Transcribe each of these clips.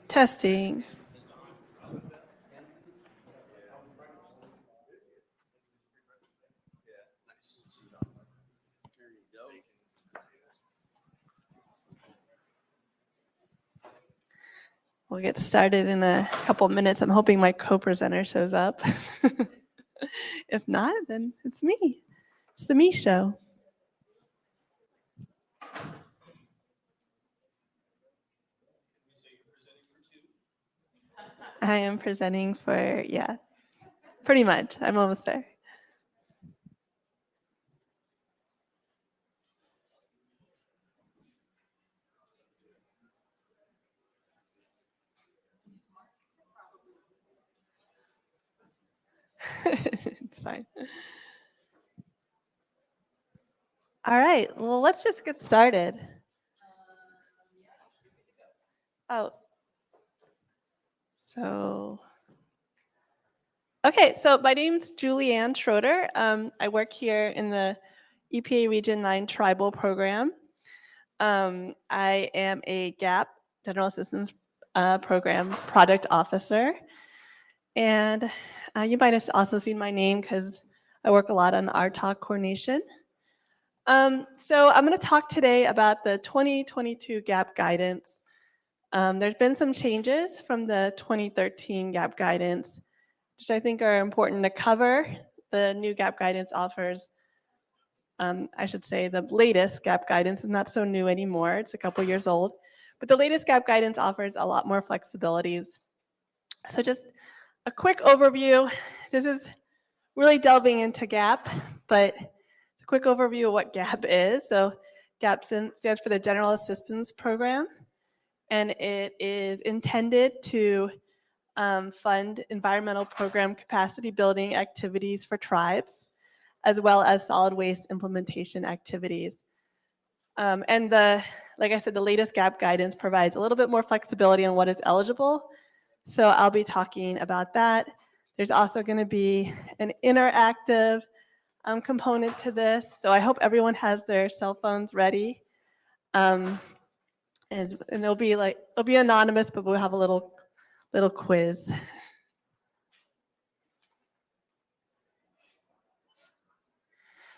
Testing. We'll get started in a couple minutes. I'm hoping my co-presenter shows up. If not, then it's me. It's the me show. I am presenting for, yeah, pretty much. I'm almost there. It's fine. All right, well, let's just get started. Oh, okay, so my name's Juliann Schroeder. I work here in the EPA Region 9 Tribal Program. I am a GAP, General Assistance Program Project Officer. And you might have also seen my name because I work a lot on RTOC coordination. So I'm going to talk today about the 2022 GAP guidance. There's been some changes from the 2013 GAP guidance, which I think are important to cover. The new GAP guidance offers, I should say the latest GAP guidance is not so new anymore. It's a couple years old. But the latest GAP guidance offers a lot more flexibilities. So just a quick overview. This is really delving into GAP, but it's a quick overview of what GAP is. So GAP stands for the General Assistance Program, and it is intended to fund environmental program capacity building activities for tribes, as well as solid waste implementation activities. And like I said, the latest GAP guidance provides a little bit more flexibility on what is eligible. So I'll be talking about that. There's also going to be an interactive component to this. So I hope everyone has their cell phones ready. And it'll be anonymous, but we'll have a little quiz.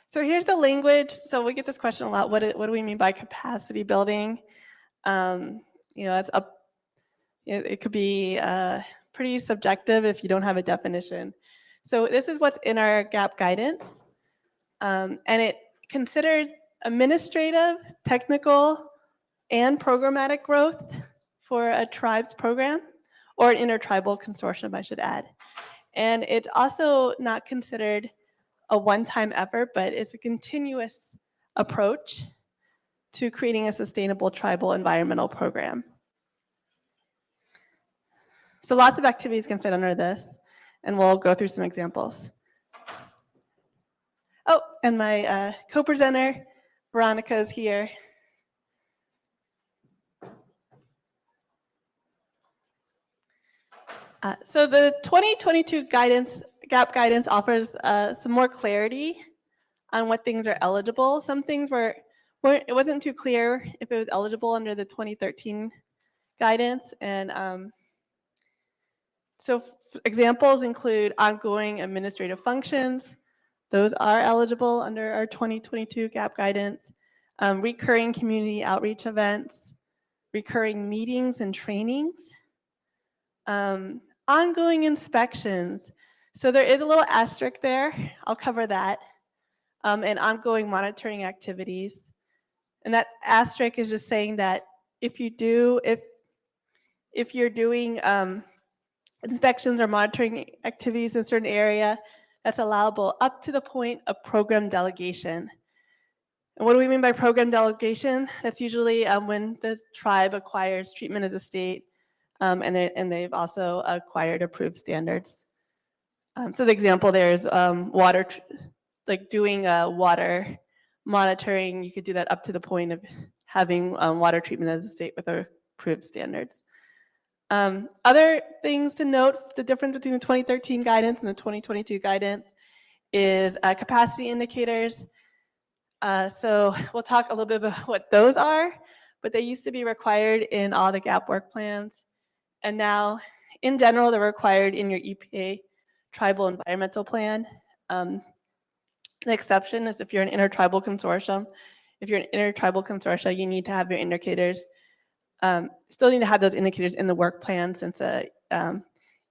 So here's the language. So we get this question a lot. What do we mean by capacity building? It could be pretty subjective if you don't have a definition. So this is what's in our GAP guidance. And it considers administrative, technical, and programmatic growth for a tribe's program, or an intertribal consortium, I should add. And it's also not considered a one-time effort, but it's a continuous approach to creating a sustainable tribal environmental program. So lots of activities can fit under this, and we'll go through some examples. Oh, and my co-presenter, Veronica, is here. So the 2022 GAP guidance offers some more clarity on what things are eligible. Some things it wasn't too clear if it was eligible under the 2013 guidance. And so examples include ongoing administrative functions. Those are eligible under our 2022 GAP guidance. Recurring community outreach events, recurring meetings and trainings, ongoing inspections. So there is a little asterisk there. I'll cover that. And ongoing monitoring activities. And that asterisk is just saying that if you're doing inspections or monitoring activities in a certain area, that's allowable up to the point of program delegation. And what do we mean by program delegation? That's usually when the tribe acquires treatment as a state, and they've also acquired approved standards. So the example there is water, like doing water monitoring. You could do that up to the point of having water treatment as a state with approved standards. Other things to note, the difference between the 2013 guidance and the 2022 guidance is capacity indicators. So we'll talk a little bit about what those are, but they used to be required in all the GAP work plans. And now, in general, they're required in your EPA tribal environmental plan. The exception is if you're an intertribal consortium. If you're an intertribal consortia, you need to have your indicators. Still need to have those indicators in the work plan since a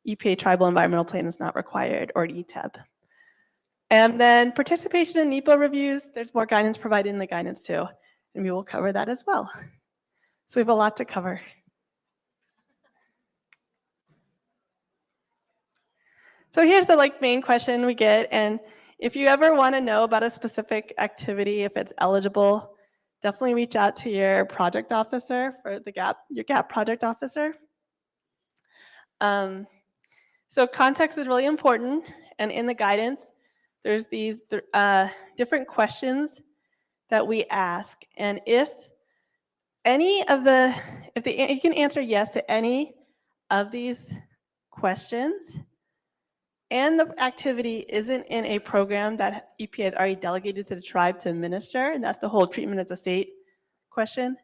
EPA tribal environmental plan is not required, or an ETEB. And then participation in NEPA reviews, there's more guidance provided in the guidance too, and we will cover that as well. So we have a lot to cover. So here's the main question we get, and if you ever want to know about a specific activity, if it's eligible, definitely reach out to your project officer for the GAP, your GAP project officer. So context is really important, and in the guidance, there's these different questions that we ask, and if you can answer yes to any of these questions, and the activity isn't in a program that EPA has already delegated to the tribe to administer, and that's the whole treatment as a state question,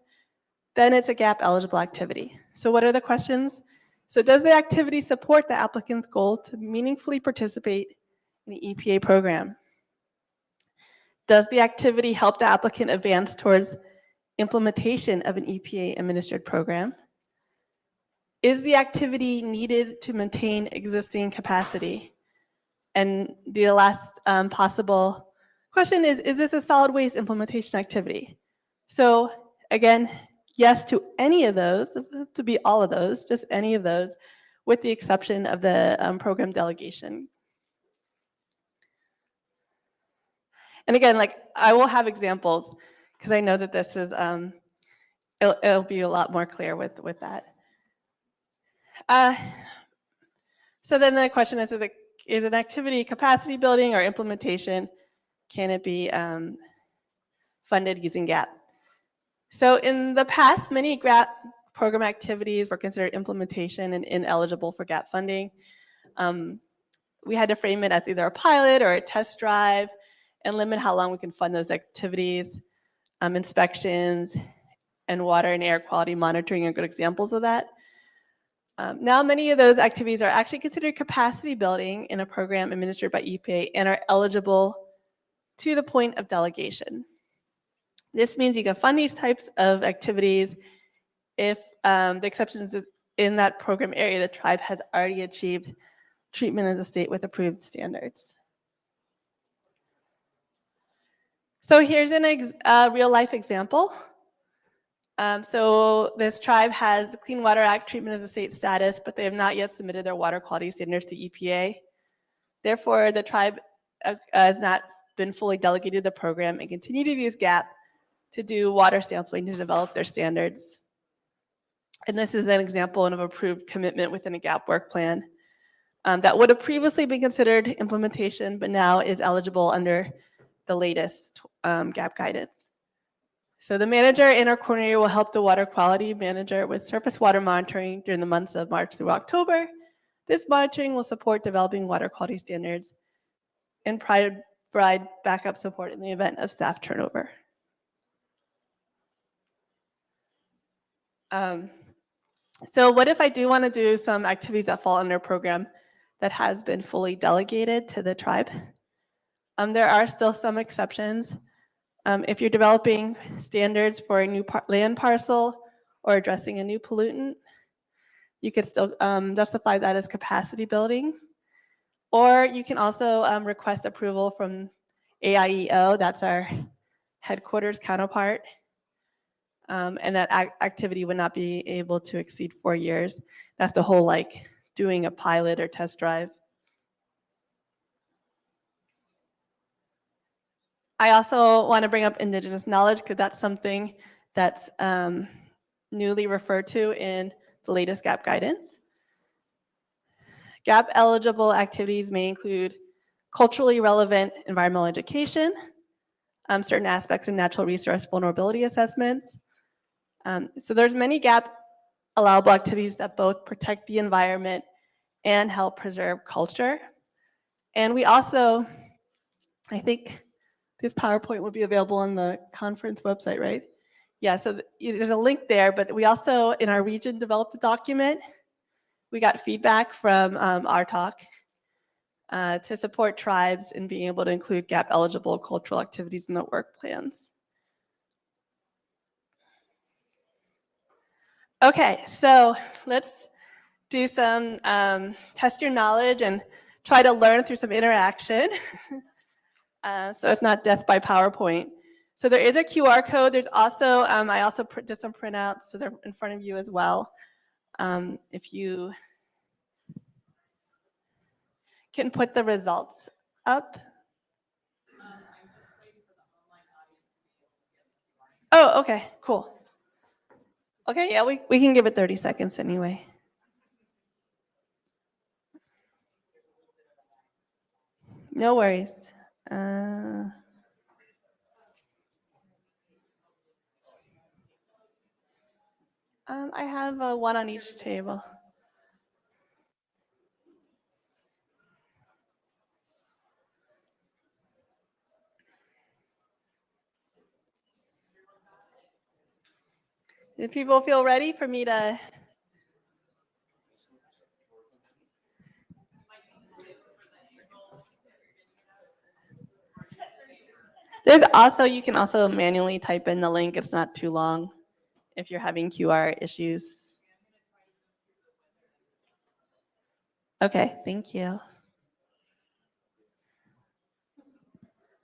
then it's a GAP eligible activity. So what are the questions? So does the activity support the applicant's goal to meaningfully participate in the EPA program? Does the activity help the applicant advance towards implementation of an EPA administered program? Is the activity needed to maintain existing capacity? And the last possible question is this a solid waste implementation activity? So again, yes to any of those. It doesn't have to be all of those, just any of those, with the exception of the program delegation. And again, I will have examples because I know that this is, it'll be a lot more clear with that. So then the question is an activity capacity building or implementation? Can it be funded using GAP? So in the past, many GAP program activities were considered implementation and ineligible for GAP funding. We had to frame it as either a pilot or a test drive and limit how long we can fund those activities. Inspections and water and air quality monitoring are good examples of that. Now many of those activities are actually considered capacity building in a program administered by EPA and are eligible to the point of delegation. This means you can fund these types of activities if the exceptions in that program area, the tribe has already achieved treatment as a state with approved standards. So here's a real life example. So this tribe has the Clean Water Act treatment as a state status, but they have not yet submitted their water quality standards to EPA. Therefore, the tribe has not been fully delegated the program and continue to use GAP to do water sampling to develop their standards. And this is an example of an approved commitment within a GAP work plan that would have previously been considered implementation, but now is eligible under the latest GAP guidance. So the manager and our coordinator will help the water quality manager with surface water monitoring during the months of March through October. This monitoring will support developing water quality standards and provide backup support in the event of staff turnover. So what if I do want to do some activities that fall under a program that has been fully delegated to the tribe? There are still some exceptions. If you're developing standards for a new land parcel or addressing a new pollutant, you could still justify that as capacity building. Or you can also request approval from AIEO, that's our headquarters counterpart. And that activity would not be able to exceed 4 years. That's the whole doing a pilot or test drive. I also want to bring up Indigenous knowledge because that's something that's newly referred to in the latest GAP guidance. GAP eligible activities may include culturally relevant environmental education, certain aspects of natural resource vulnerability assessments. So there's many GAP allowable activities that both protect the environment and help preserve culture. And we also, I think this PowerPoint will be available on the conference website, right? Yeah, so there's a link there, but we also, in our region, developed a document we got feedback from RTOC to support tribes in being able to include gap-eligible cultural activities in their work plans. Okay, so let's do some test your knowledge and try to learn through some interaction. So it's not death by PowerPoint. So there is a QR code. There's also, I also did some printouts, so they're in front of you as well. If you can put the results up. Oh, okay, cool. Okay, yeah, we can give it 30 seconds anyway. No worries. I have one on each table. Do people feel ready for me to? There's also, you can also manually type in the link. It's not too long if you're having QR issues. Okay, thank you.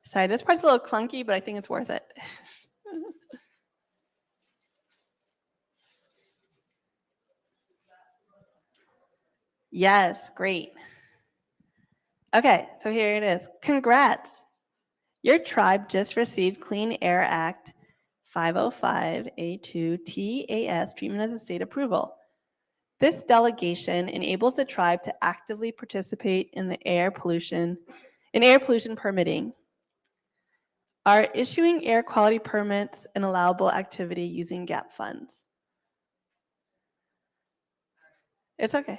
Sorry, this part's a little clunky, but I think it's worth it. Yes, great. Okay, so here it is. Congrats. Your tribe just received Clean Air Act 505A2 TAS treatment as a state approval. This delegation enables the tribe to actively participate in air pollution permitting, are issuing air quality permits an allowable activity using GAP funds. It's okay.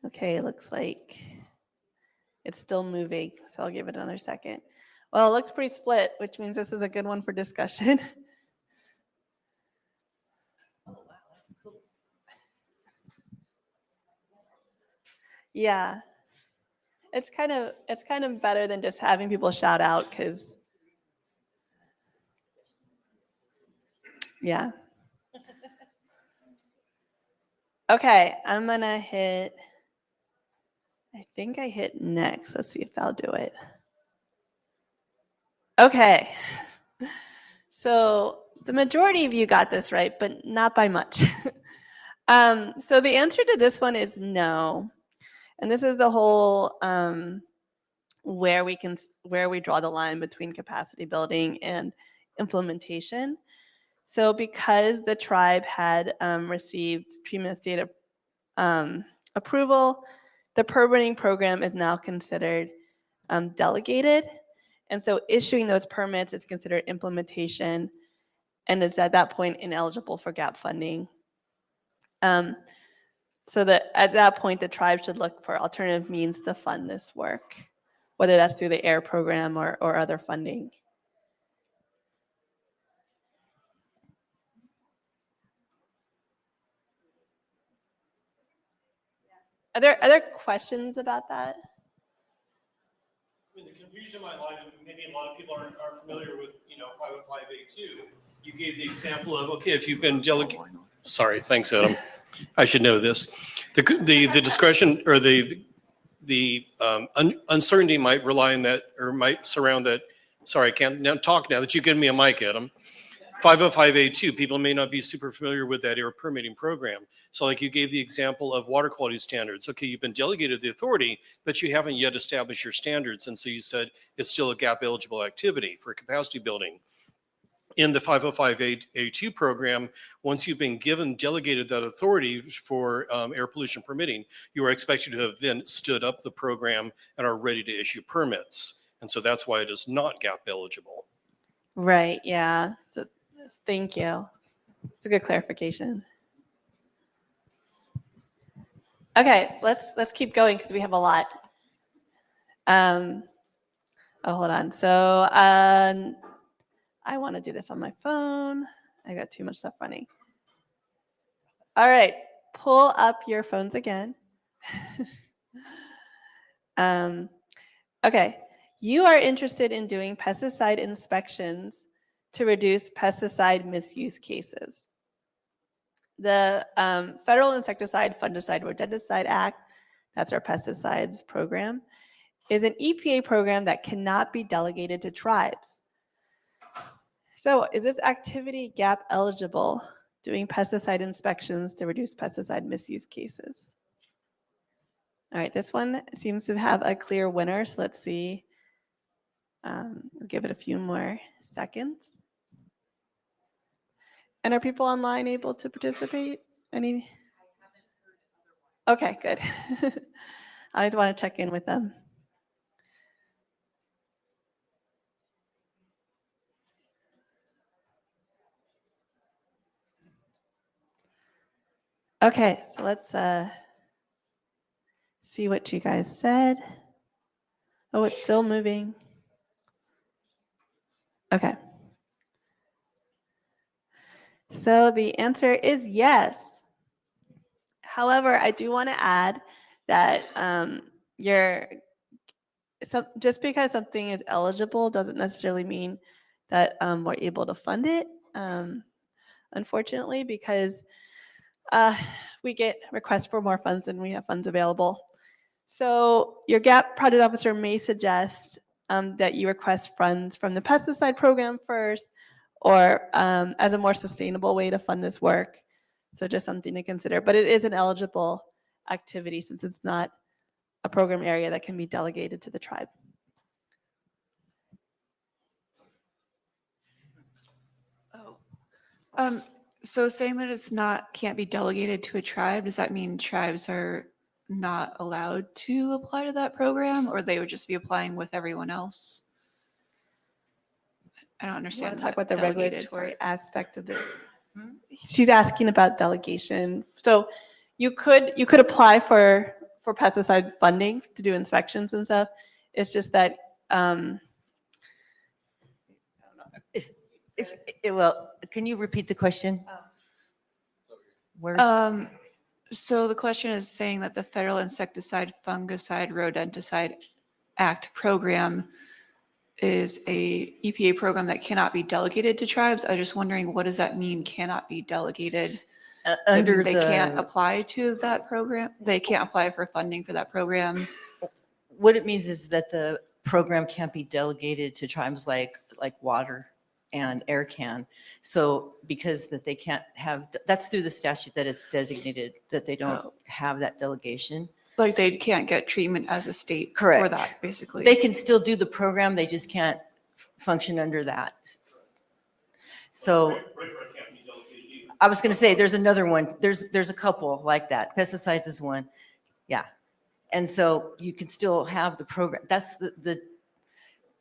Okay, it looks like it's still moving, so I'll give it another second. Well, it looks pretty split, which means this is a good one for discussion. Oh, wow, that's cool. Yeah. It's kind of better than just having people shout out, because yeah. Okay, I'm gonna hit, I think I hit next. Let's see if that'll do it. Okay. So the majority of you got this right, but not by much. So the answer to this one is no. And this is the whole where we draw the line between capacity building and implementation. So because the tribe had received treatment state approval, the permitting program is now considered delegated. And so issuing those permits is considered implementation, and is at that point ineligible for GAP funding. So that at that point, the tribe should look for alternative means to fund this work, whether that's through the AIR program or other funding. Are there other questions about that? I mean, the confusion might lie, maybe a lot of people aren't familiar with, 505A2. You gave the example of, okay, if you've been delegated. Sorry, thanks, Adam. I should know this. The discretion or the uncertainty might rely on that, or might surround that. Sorry, I can't now talk now that you've given me a mic, Adam. 505A2, people may not be super familiar with that air permitting program. So like you gave the example of water quality standards. Okay, you've been delegated the authority, but you haven't yet established your standards. And so you said it's still a gap eligible activity for capacity building. In the 505A2 program, once you've been delegated that authority for air pollution permitting, you are expected to have then stood up the program and are ready to issue permits. And so that's why it is not gap eligible. Right, yeah. So, thank you. It's a good clarification. Okay, let's keep going because we have a lot. Oh, hold on. So I want to do this on my phone. I got too much stuff running. All right, pull up your phones again. Okay, you are interested in doing pesticide inspections to reduce pesticide misuse cases. The Federal Insecticide, Fungicide, Rodenticide Act, that's our pesticides program, is an EPA program that cannot be delegated to tribes. So is this activity gap eligible, doing pesticide inspections to reduce pesticide misuse cases? All right, this one seems to have a clear winner, so let's see. We'll give it a few more seconds. And are people online able to participate? Any? Okay, good. I always want to check in with them. Okay, so let's see what you guys said. Oh, it's still moving. Okay. So the answer is yes. However, I do want to add that just because something is eligible doesn't necessarily mean that we're able to fund it. Unfortunately, because we get requests for more funds than we have funds available. So your GAP project officer may suggest that you request funds from the pesticide program first, or as a more sustainable way to fund this work. So just something to consider. But it is an eligible activity since it's not a program area that can be delegated to the tribe. So saying that it's can't be delegated to a tribe, does that mean tribes are not allowed to apply to that program, or they would just be applying with everyone else? I don't You understand. want to talk about the delegated regulatory part. aspect of this? She's asking about delegation. So you could apply for pesticide funding to do inspections and stuff. It's just that Well, can you repeat the question? Where's So the question is saying that the Federal Insecticide, Fungicide, Rodenticide Act program is a EPA program that cannot be delegated to tribes. I was just wondering, what does that mean, cannot be delegated? under They can't the, apply to that program? They can't apply for funding for that program? what it means is that the program can't be delegated to tribes like water and air can. So because that they can't have, that's through the statute that it's designated that they don't have that delegation. Like they can't get treatment as a state for Correct. that, basically. They can still do the program, they just can't function under that. So I was going to say, there's another one. There's a couple like that. Pesticides is one. Yeah. And so you can still have the program. That's the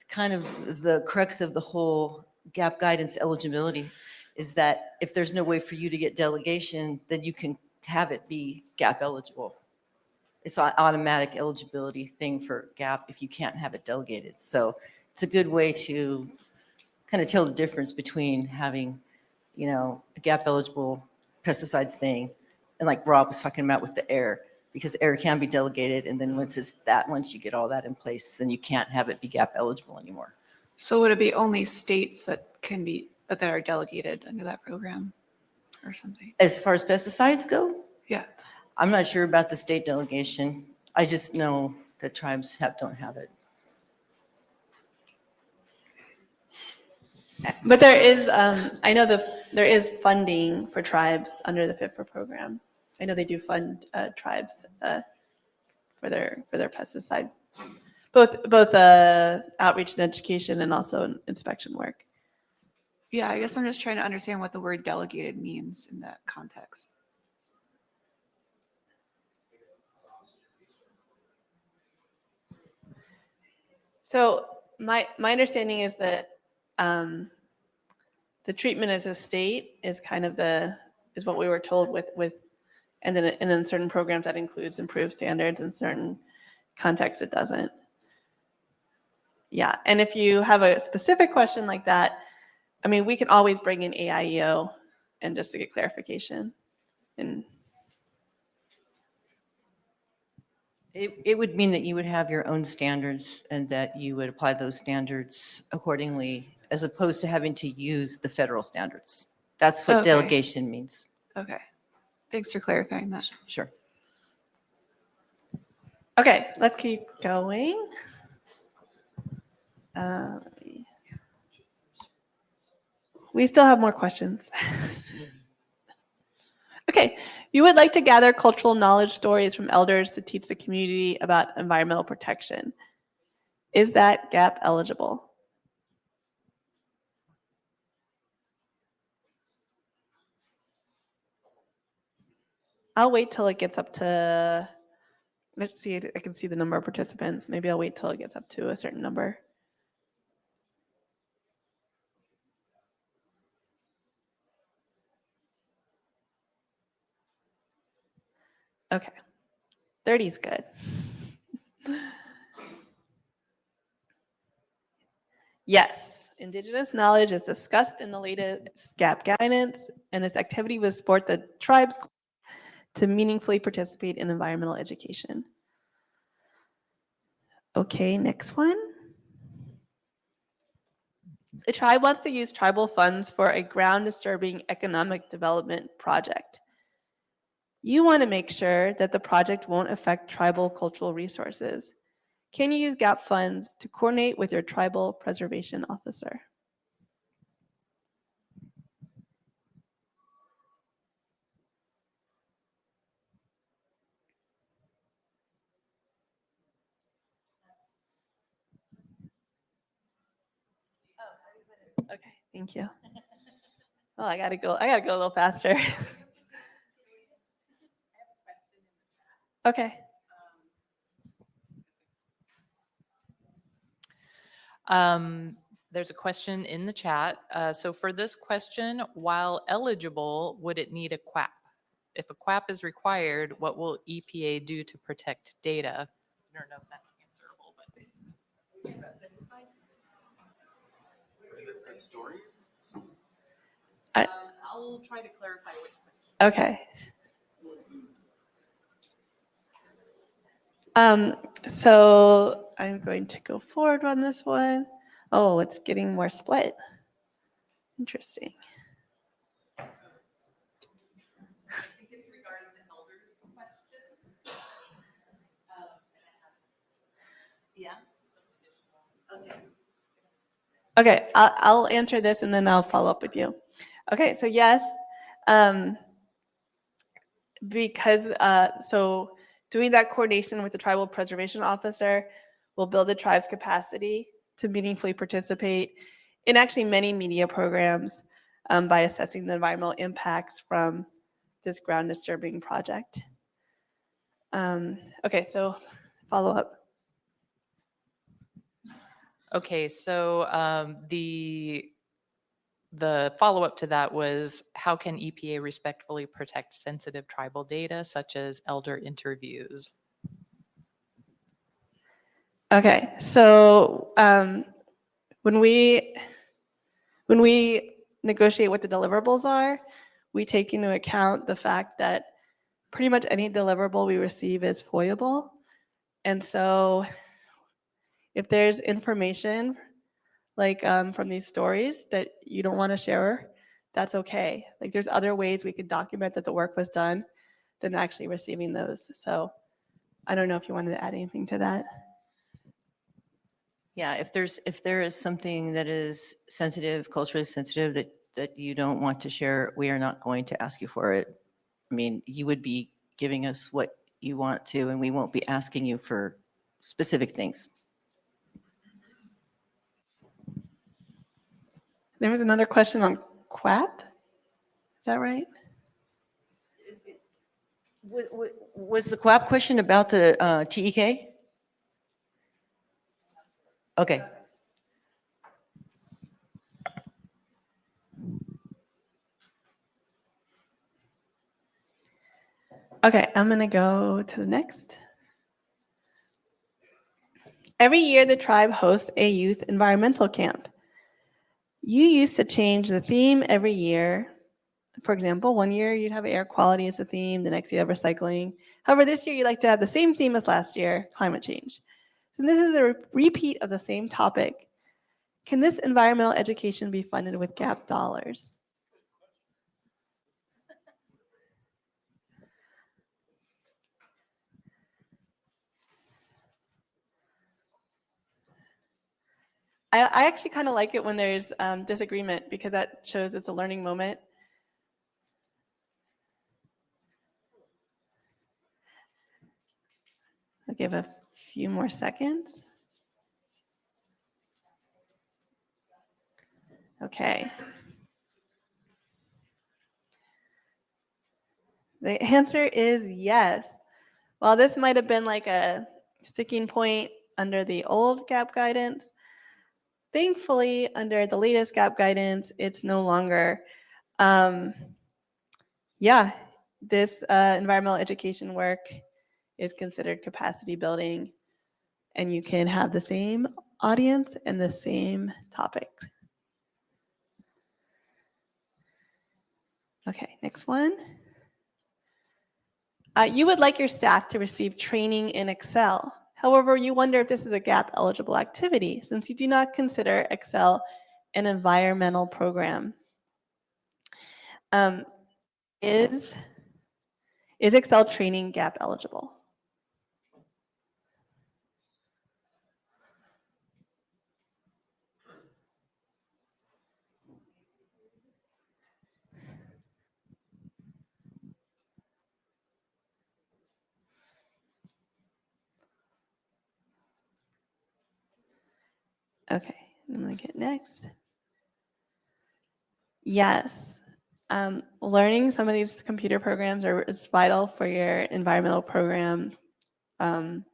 kind of the crux of the whole gap guidance eligibility, is that if there's no way for you to get delegation, then you can have it be gap eligible. It's an automatic eligibility thing for gap if you can't have it delegated. So it's a good way to kind of tell the difference between having, a gap eligible pesticides thing, and like Rob was talking about with the air, because air can be delegated, and then once you get all that in place, then you can't have it be gap eligible anymore. So would it be only states that are delegated under that program or something? As far as pesticides go, Yeah. I'm not sure about the state delegation. I just know that tribes don't have it. But there is, I know there is funding for tribes under the FIFRA program. I know they do fund tribes for their pesticide, both outreach and education, and also inspection work. Yeah, I guess I'm just trying to understand what the word delegated means in that context. So my understanding is that the treatment as a state is kind of is what we were told with And then certain programs that includes improved standards, in certain contexts it doesn't. Yeah, and if you have a specific question like that, I mean, we can always bring in AIEO and just to get clarification. And It would mean that you would have your own standards and that you would apply those standards accordingly, as opposed to having to use the federal standards. That's what Okay. delegation means. Okay. Thanks for clarifying that. Sure. okay, let's keep going. We still have more questions. Okay, you would like to gather cultural knowledge stories from elders to teach the community about environmental protection. Is that gap eligible? I'll wait till it gets up to, let's see, I can see the number of participants. Maybe I'll wait till it gets up to a certain number. Okay, 30 is good. Yes, Indigenous knowledge is discussed in the latest GAP guidance, and this activity will support the tribes to meaningfully participate in environmental education. Okay, next one. The tribe wants to use tribal funds for a ground disturbing economic development project. You want to make sure that the project won't affect tribal cultural resources. Can you use GAP funds to coordinate with your tribal preservation officer? Okay, thank you. Oh, I gotta go a little faster. Okay. There's a question in the chat. So for this question, while eligible, would it need a QAP? If a QAP is required, what will EPA do to protect data? I don't know if that's answerable, but. I'll try to clarify which question. Okay. So I'm going to go forward on this one. Oh, it's getting more split. Interesting. I think it's regarding the elders question. Yeah. Okay, I'll answer this and then I'll follow up with you. Okay, so yes, because so doing that coordination with the tribal preservation officer will build the tribe's capacity to meaningfully participate in actually many media programs by assessing the environmental impacts from this ground disturbing project. Okay, so follow up. Okay, so the follow-up to that was, how can EPA respectfully protect sensitive tribal data such as elder interviews? Okay, so when we negotiate what the deliverables are, we take into account the fact that pretty much any deliverable we receive is FOIable. And so if there's information like from these stories that you don't want to share, that's okay. Like there's other ways we could document that the work was done than actually receiving those. So I don't know if you wanted to add anything to that. Yeah, if there is something that is sensitive, culturally sensitive, that you don't want to share, we are not going to ask you for it. I mean, you would be giving us what you want to, and we won't be asking you for specific things. There was another question on QAP. Is that right? Was the QAP question about the TEK? Okay. Okay, I'm gonna go to the next. Every year, the tribe hosts a youth environmental camp. You used to change the theme every year. For example, one year you'd have air quality as the theme, the next you have recycling. However, this year you like to have the same theme as last year, climate change. So this is a repeat of the same topic. Can this environmental education be funded with GAP dollars? I actually kind of like it when there's disagreement because that shows it's a learning moment. I'll give a few more seconds. Okay. The answer is yes. While this might have been like a sticking point under the old GAP guidance, thankfully, under the latest GAP guidance, it's no longer. This environmental education work is considered capacity building, and you can have the same audience and the same topic. Okay, next one. You would like your staff to receive training in Excel. However, you wonder if this is a GAP eligible activity since you do not consider Excel an environmental program. Is Excel training GAP eligible? Okay, I'm gonna get next. Yes. Learning some of these computer programs it's vital for your environmental program, for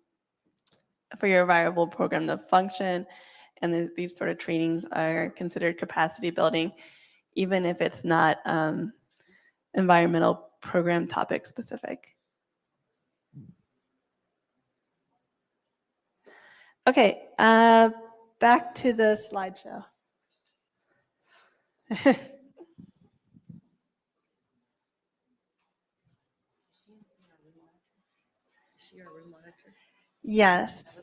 your environmental program to function. And these sort of trainings are considered capacity building, even if it's not environmental program topic specific. Okay, back to the slideshow. Yes.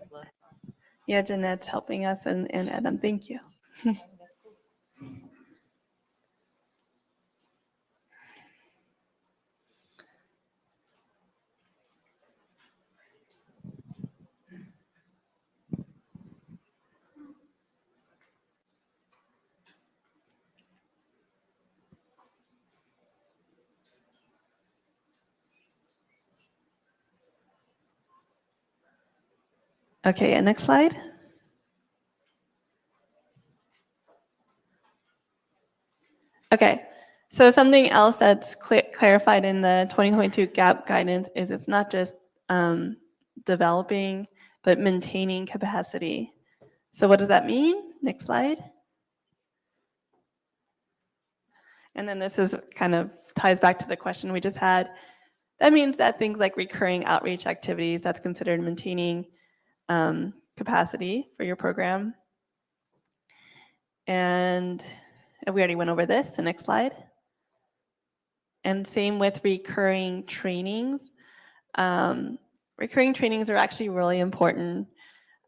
Yeah, Jeanette's helping us and Adam, thank you. Okay, and next slide. Okay, so something else that's clarified in the 2022 GAP guidance is it's not just developing, but maintaining capacity. So what does that mean? Next slide. And then this is kind of ties back to the question we just had. That means that things like recurring outreach activities, that's considered maintaining capacity for your program. And we already went over this, so next slide. And same with recurring trainings. Recurring trainings are actually really important.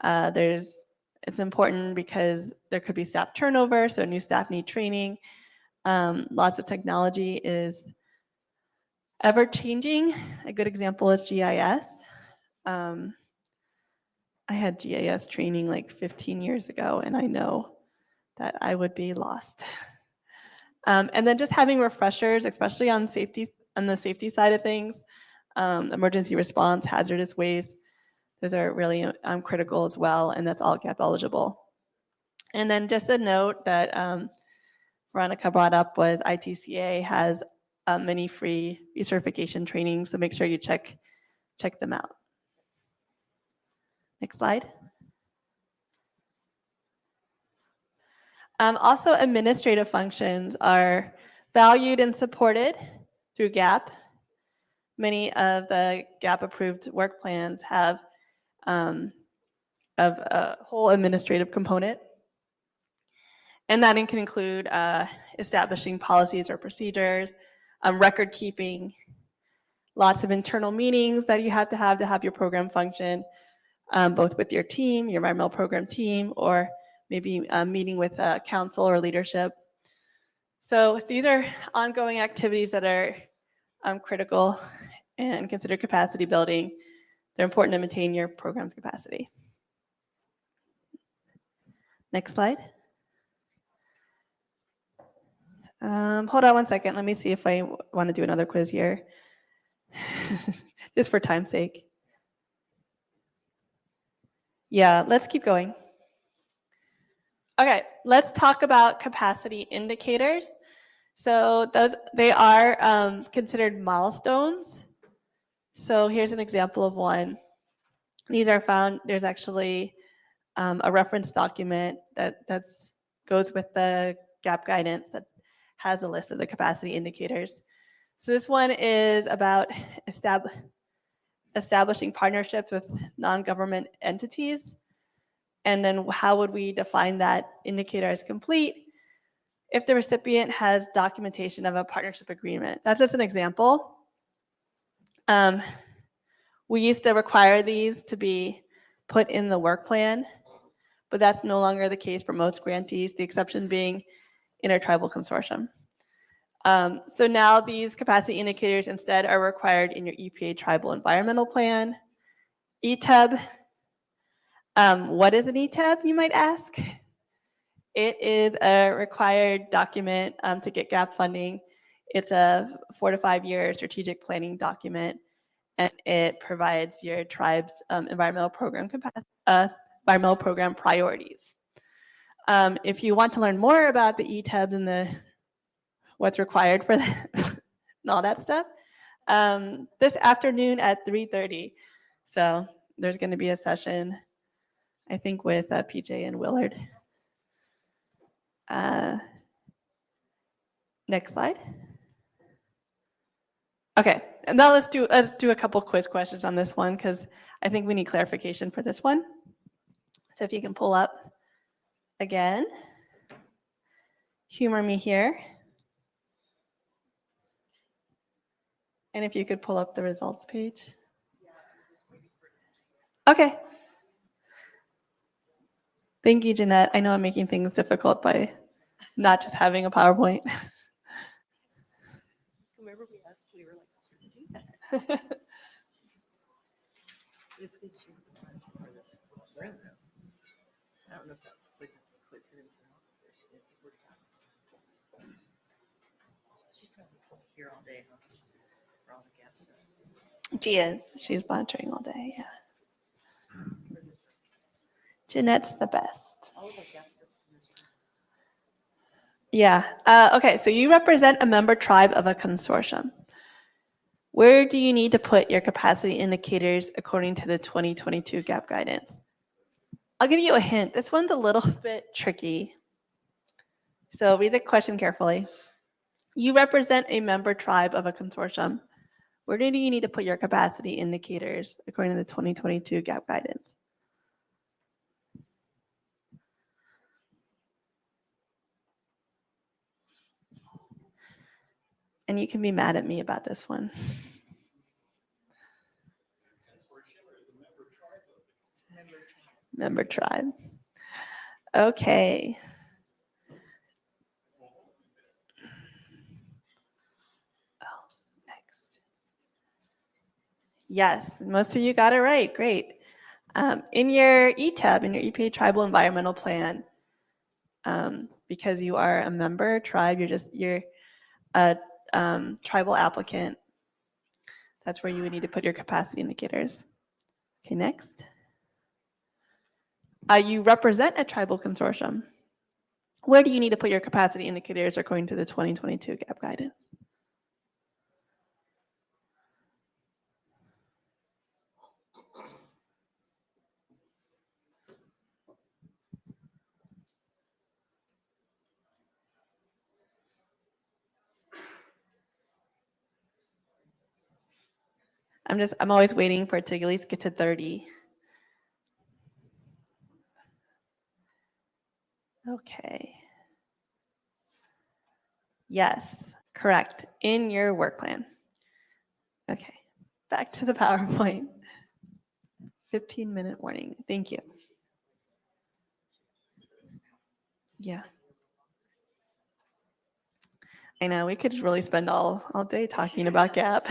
It's important because there could be staff turnover, so new staff need training. Lots of technology is ever changing. A good example is GIS. I had GIS training like 15 years ago, and I know that I would be lost. And then just having refreshers, especially on the safety side of things, emergency response, hazardous waste, those are really critical as well, and that's all GAP eligible. And then just a note that Veronica brought up was ITCA has many free recertification trainings, so make sure you check them out. Next slide. Also, administrative functions are valued and supported through GAP. many of the GAP approved work plans have of a whole administrative component. And that can include establishing policies or procedures, record keeping, lots of internal meetings that you have to have your program function, both with your team, your environmental program team, or maybe meeting with council or leadership. So these are ongoing activities that are critical and considered capacity building. They're important to maintain your program's capacity. Next slide. Hold on one second. Let me see if I want to do another quiz here. Just for time's sake. Yeah, let's keep going. Okay, let's talk about capacity indicators. So they are considered milestones. So here's an example of one. These are found, there's actually a reference document that goes with the GAP guidance that has a list of the capacity indicators. So this one is about establishing partnerships with non-government entities. And then how would we define that indicator as complete? If the recipient has documentation of a partnership agreement. That's just an example. We used to require these to be put in the work plan, but that's no longer the case for most grantees, the exception being Intertribal Consortium. So now these capacity indicators instead are required in your EPA Tribal Environmental Plan. ETEB. What is an ETEB, you might ask? It is a required document to get GAP funding. It's a 4 to 5 year strategic planning document, and it provides your tribe's environmental program priorities. If you want to learn more about the ETEBs and what's required for that and all that stuff, this afternoon at 3:30. So there's going to be a session, I think, with PJ and Willard. Next slide. Okay, and now let's do a couple quiz questions on this one because I think we need clarification for this one. So if you can pull up again, humor me here. And if you could pull up the results page. Okay. Thank you, Jeanette. I know I'm making things difficult by not just having a PowerPoint. Whoever we asked, we were like, who's going to do that? It's good she's the one for this room, though. I don't know if that's coincidence or not. She's probably here all day, huh? For all the GAP stuff. She is. She's monitoring all day, yeah. Jeanette's the best. All of the GAP stuff's in this room. Yeah. Okay, so you represent a member tribe of a consortium. Where do you need to put your capacity indicators according to the 2022 GAP guidance? I'll give you a hint. This one's a little bit tricky. So read the question carefully. You represent a member tribe of a consortium. Where do you need to put your capacity indicators according to the 2022 GAP guidance? And you can be mad at me about this one. Member tribe. Okay. Oh, next. Yes, most of you got it right. Great. In your ETEB, in your EPA Tribal Environmental Plan, because you are a member tribe, you're a tribal applicant. That's where you would need to put your capacity indicators. Okay, next. You represent a tribal consortium. Where do you need to put your capacity indicators according to the 2022 GAP guidance? I'm always waiting for it to at least get to 30. Okay. Yes, correct. In your work plan. Okay, back to the PowerPoint. 15-minute warning. Thank you. Yeah. I know, we could really spend all day talking about GAP.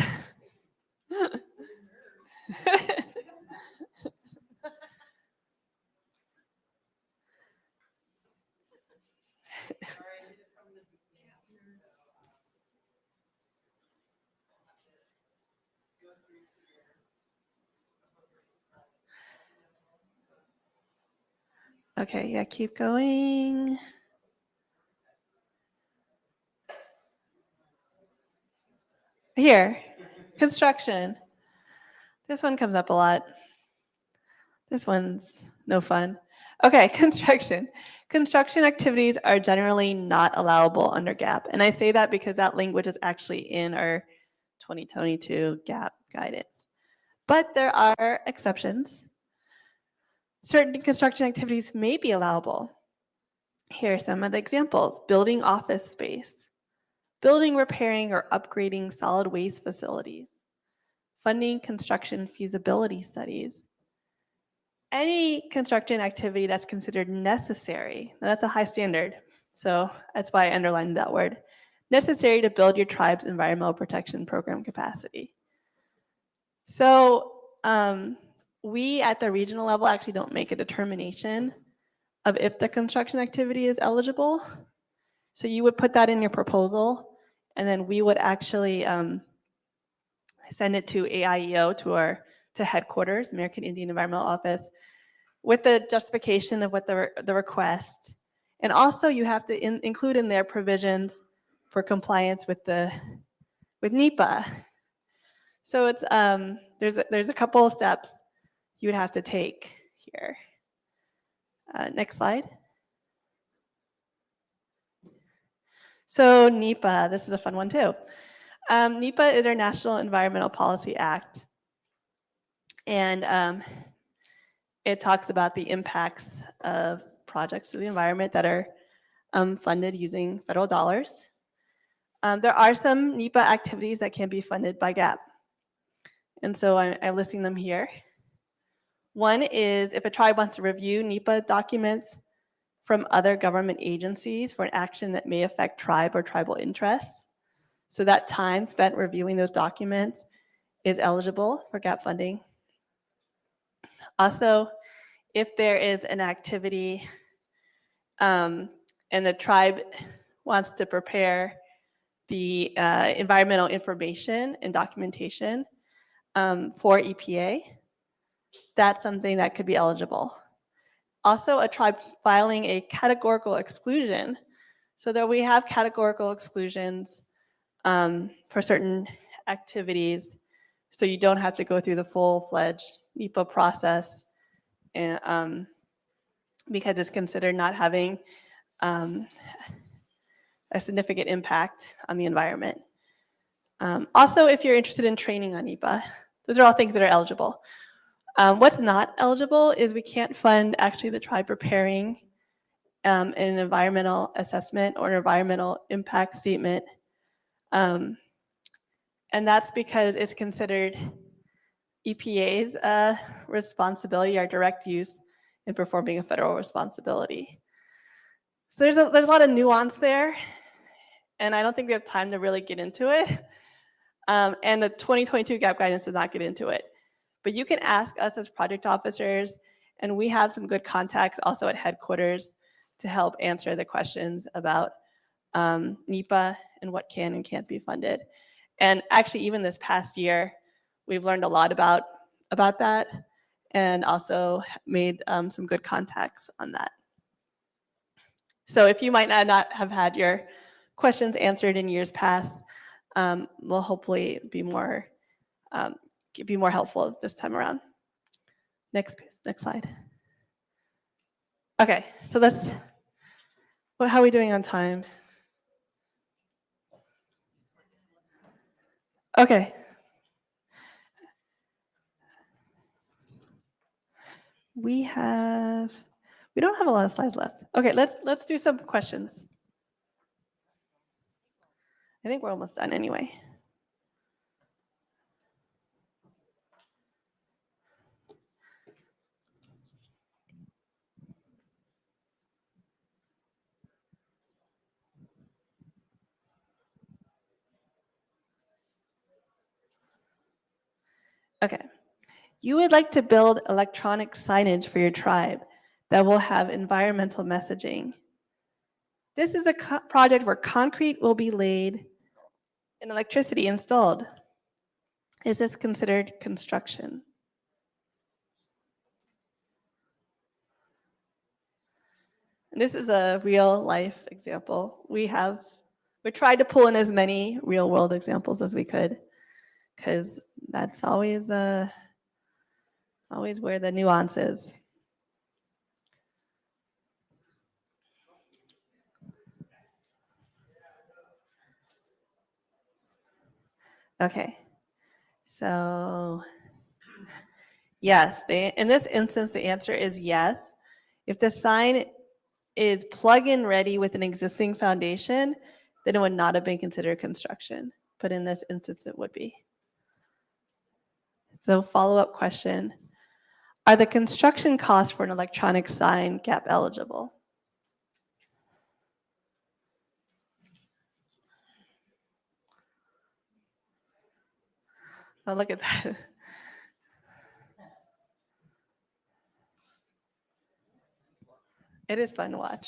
Okay, yeah, keep going. Here, construction. This one comes up a lot. This one's no fun. Okay, construction. Construction activities are generally not allowable under GAP. And I say that because that language is actually in our 2022 GAP guidance. But there are exceptions. Certain construction activities may be allowable. Here are some of the examples. Building office space, building, repairing, or upgrading solid waste facilities, funding construction feasibility studies, any construction activity that's considered necessary. Now, that's a high standard, so that's why I underlined that word. Necessary to build your tribe's environmental protection program capacity. So we at the regional level actually don't make a determination of if the construction activity is eligible. So you would put that in your proposal, and then we would actually send it to AIEO, to headquarters, American Indian Environmental Office, with the justification of what the request. And also you have to include in there provisions for compliance with NEPA. So it's there's a couple of steps you would have to take here. Next slide. So NEPA, this is a fun one too. NEPA is our National Environmental Policy Act. And it talks about the impacts of projects to the environment that are funded using federal dollars. There are some NEPA activities that can be funded by GAP. And so I'm listing them here. One is if a tribe wants to review NEPA documents from other government agencies for an action that may affect tribe or tribal interests. So that time spent reviewing those documents is eligible for GAP funding. Also, if there is an activity and the tribe wants to prepare the environmental information and documentation for EPA, that's something that could be eligible. Also, a tribe filing a categorical exclusion. So that we have categorical exclusions for certain activities, so you don't have to go through the full-fledged NEPA process, and because it's considered not having a significant impact on the environment. Also, if you're interested in training on NEPA, those are all things that are eligible. What's not eligible is we can't fund actually the tribe preparing an environmental assessment or an environmental impact statement. And that's because it's considered EPA's responsibility, our direct use in performing a federal responsibility. So there's a lot of nuance there, and I don't think we have time to really get into it. And the 2022 GAP guidance does not get into it. But you can ask us as project officers, and we have some good contacts also at headquarters to help answer the questions about NEPA and what can and can't be funded. And actually, even this past year, we've learned a lot about that, and also made some good contacts on that. So if you might not have had your questions answered in years past, we'll hopefully be more helpful this time around. Next slide. Okay, so how are we doing on time? Okay. we don't have a lot of slides left. Okay, let's do some questions. I think we're almost done anyway. Okay. You would like to build electronic signage for your tribe that will have environmental messaging. This is a project where concrete will be laid and electricity installed. Is this considered construction? And this is a real life example. We tried to pull in as many real world examples as we could, because that's always where the nuance is. Okay, so yes, in this instance, the answer is yes. If the sign is plug-in ready with an existing foundation, then it would not have been considered construction. But in this instance, it would be. So follow-up question, are the construction costs for an electronic sign gap eligible? Oh, look at that. It is fun to watch.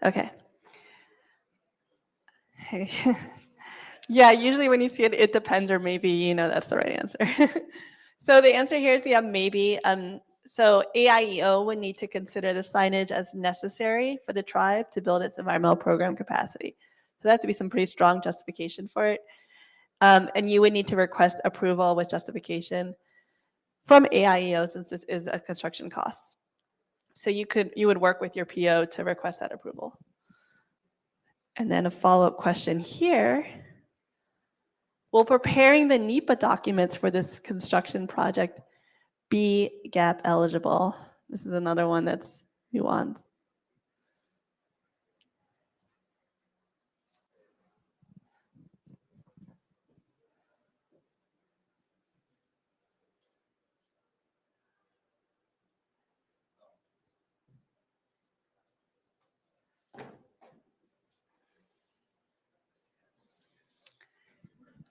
Okay. Yeah, usually when you see it, it depends, or maybe you know that's the right answer. So the answer here is yeah, maybe. So AIEO would need to consider the signage as necessary for the tribe to build its environmental program capacity. So there has to be some pretty strong justification for it. And you would need to request approval with justification from AIEO, since this is a construction cost. So you would work with your PO to request that approval. And then a follow-up question here. Will preparing the NEPA documents for this construction project be gap eligible? This is another one that's nuanced.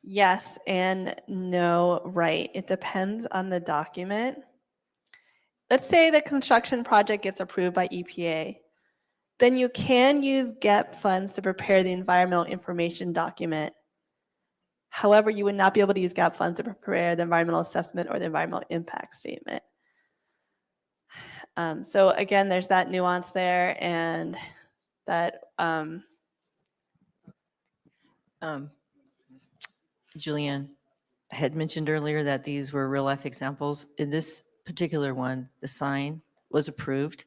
Yes and no, right. It depends on the document. Let's say the construction project gets approved by EPA. Then you can use GEP funds to prepare the environmental information document. However, you would not be able to use GAP funds to prepare the environmental assessment or the environmental impact statement. So again, there's that nuance there, and that Juliann had mentioned earlier that these were real life examples. In this particular one, the sign was approved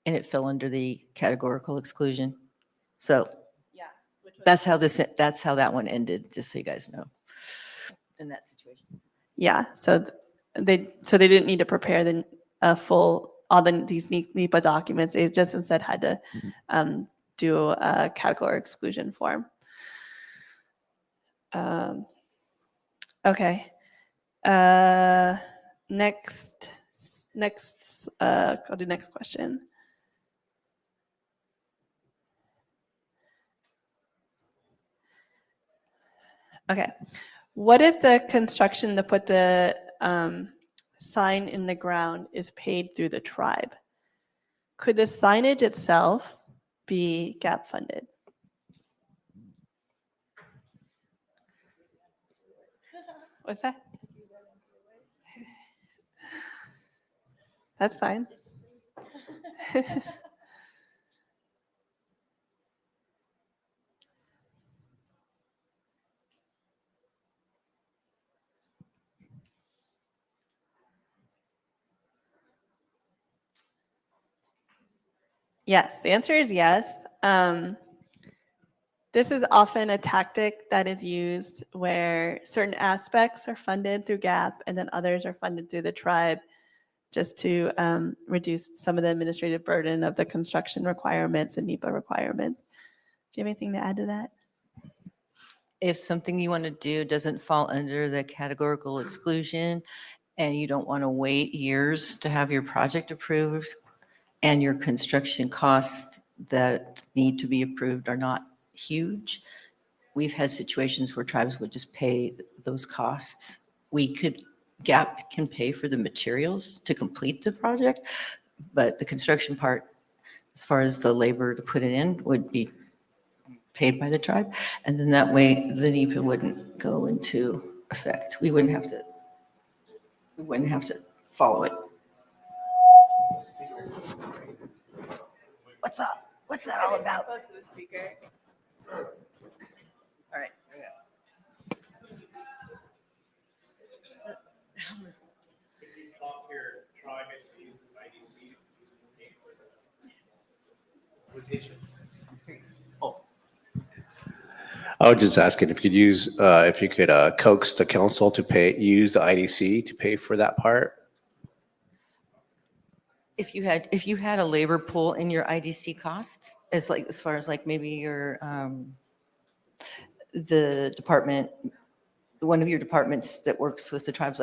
and it fell under the categorical exclusion. So yeah, that's how that one ended, just so you guys know, in that situation. yeah. So they didn't need to prepare these NEPA documents. It just instead had to do a category exclusion form. Okay. Next, I'll do next question. Okay. What if the construction to put the sign in the ground is paid through the tribe? Could the signage itself be gap funded? What's that? That's fine. Yes, the answer is yes. This is often a tactic that is used where certain aspects are funded through GAP and then others are funded through the tribe, just to reduce some of the administrative burden of the construction requirements and NEPA requirements. Do you have anything to add to that? If something you want to do doesn't fall under the categorical exclusion and you don't want to wait years to have your project approved and your construction costs that need to be approved are not huge, we've had situations where tribes would just pay those costs. GAP can pay for the materials to complete the project, but the construction part, as far as the labor to put it in, would be paid by the tribe. And then that way the NEPA wouldn't go into effect. We wouldn't have to follow it. What's up? What's that all about? All right. I was just asking if you could coax the council to use the IDC to pay for that part. If you had a labor pool in your IDC costs, as far as maybe your, the department, one of your departments that works with the tribes,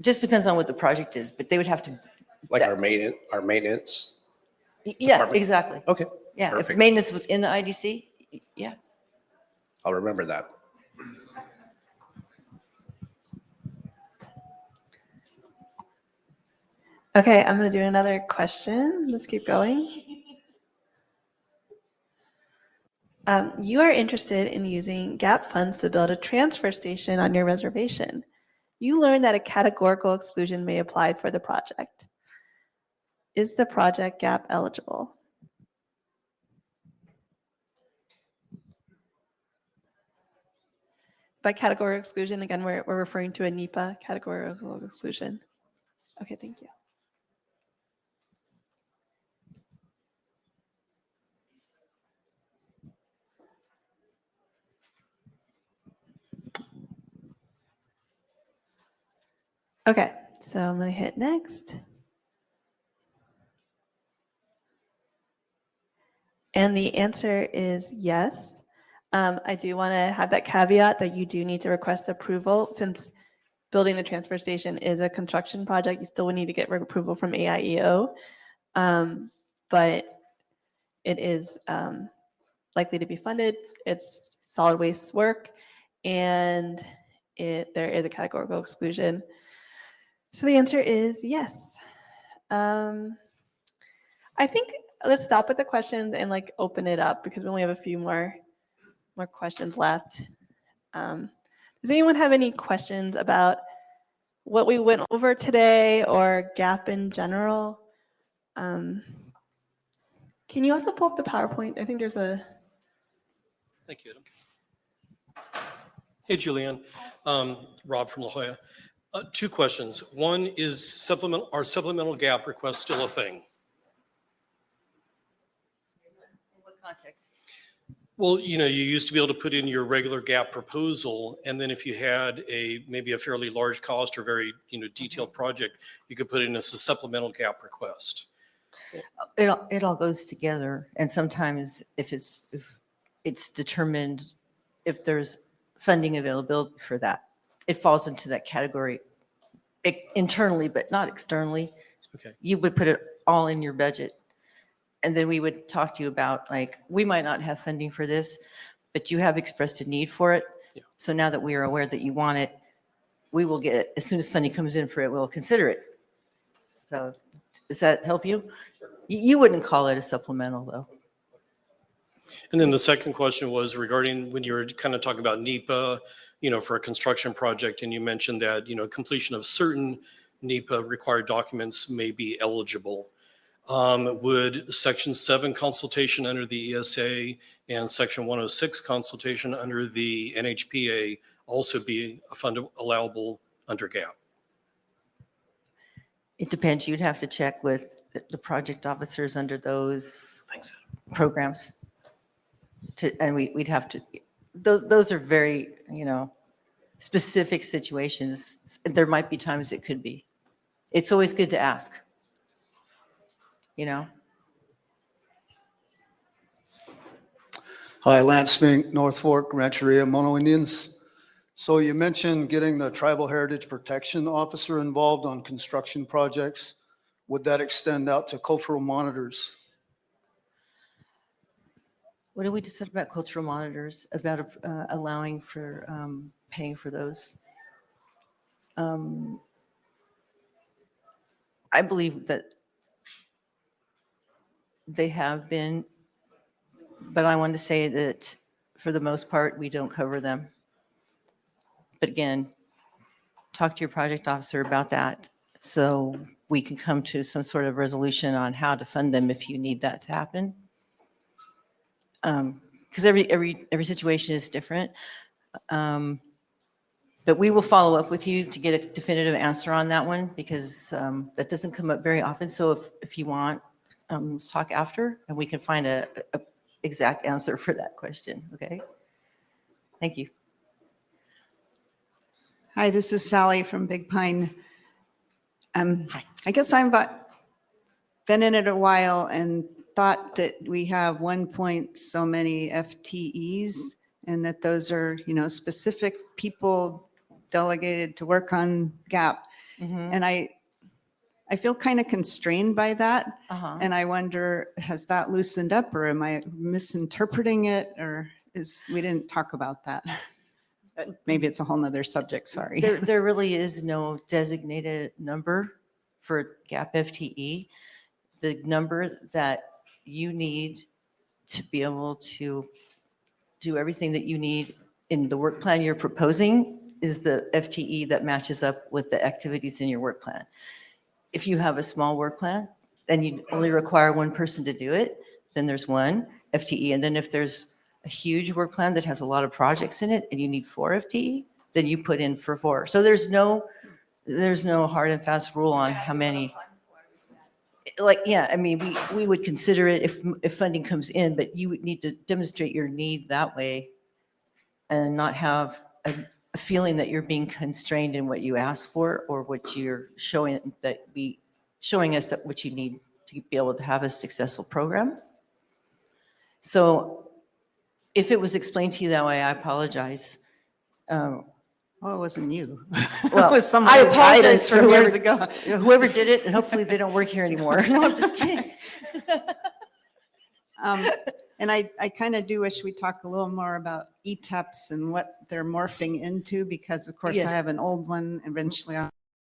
just depends on what the project is, but they would have to. Like our maintenance? Yeah, department? exactly. Okay, Yeah, if perfect. maintenance was in the IDC, yeah. I'll remember that. Okay, I'm going to do another question. Let's keep going. You are interested in using GAP funds to build a transfer station on your reservation. You learned that a categorical exclusion may apply for the project. Is the project GAP eligible? By categorical exclusion, again, we're referring to a NEPA categorical exclusion. Okay, thank you. Okay, so I'm going to hit next. And the answer is yes. I do want to have that caveat that you do need to request approval. Since building the transfer station is a construction project, you still would need to get approval from AIEO. But it is likely to be funded. It's solid waste work, and there is a categorical exclusion. So the answer is yes. I think let's stop with the questions and open it up because we only have a few more questions left. Does anyone have any questions about what we went over today or GAP in general? Can you also pull up the PowerPoint? I think there's a. Thank you, Adam. Hey, Juliann. Rob from La Jolla. Two questions. One is are supplemental GAP requests still a thing? In what context? Well, you used to be able to put in your regular GAP proposal, and then if you had maybe a fairly large cost or very detailed project, you could put in as a supplemental GAP request. It all goes together, and sometimes if it's determined if there's funding availability for that, it falls into that category internally, but not externally. Okay. You would put it all in your budget. And then we would talk to you about we might not have funding for this, but you have expressed a need for it. Yeah. So now that we are aware that you want it, we will get it. As soon as funding comes in for it, we'll consider it. So does that help you? Sure. You wouldn't call it a supplemental though. And then the second question was regarding when you were kind of talking about NEPA, for a construction project, and you mentioned that, completion of certain NEPA required documents may be eligible. Would Section 7 consultation under the ESA and Section 106 consultation under the NHPA also be allowable under GAP? It depends. You'd have to check with the project officers under those Thanks. programs and we'd have to, those are very, specific situations. There might be times it could be. It's always good to ask, Hi, Lance Fink, North Fork Rancheria, Mono Indians. So you mentioned getting the Tribal Heritage Protection Officer involved on construction projects. Would that extend out to cultural monitors? What did we decide about cultural monitors, about allowing for paying for those? I believe that they have been, but I want to say that for the most part, we don't cover them. But again, talk to your project officer about that so we can come to some sort of resolution on how to fund them if you need that to happen. Because every situation is different. But we will follow up with you to get a definitive answer on that one, because that doesn't come up very often. So if you want, let's talk after and we can find a exact answer for that question. Okay. Thank you. Hi, this is Sally from Big Pine. Hi. I guess I've been in it a while and thought that we have 1 point so many FTEs and that those are, specific people delegated to work on GAP. Mhm. And I feel kind of constrained by that. Uh-huh. And I wonder, has that loosened up or am I misinterpreting it, or we didn't talk about that? Maybe it's a whole nother subject, sorry. There really is no designated number for GAP FTE. The number that you need to be able to do everything that you need in the work plan you're proposing is the FTE that matches up with the activities in your work plan. If you have a small work plan and you only require one person to do it, then there's one FTE. And then if there's a huge work plan that has a lot of projects in it and you need 4 FTE, then you put in for 4. So there's no hard and fast rule on how many. We would consider it if funding comes in, but you would need to demonstrate your need that way and not have a feeling that you're being constrained in what you ask for or what you're showing us that what you need to be able to have a successful program. So if it was explained to you that way, I apologize. Oh, it wasn't you. Well, It was someone I who guided apologize us for from years whoever- ago. Whoever did it, and hopefully they don't work here anymore. No, I'm just kidding. And I kind of do wish we talk a little more about ETEPs and what they're morphing into, because of course Yeah. I have an old one. Eventually I'll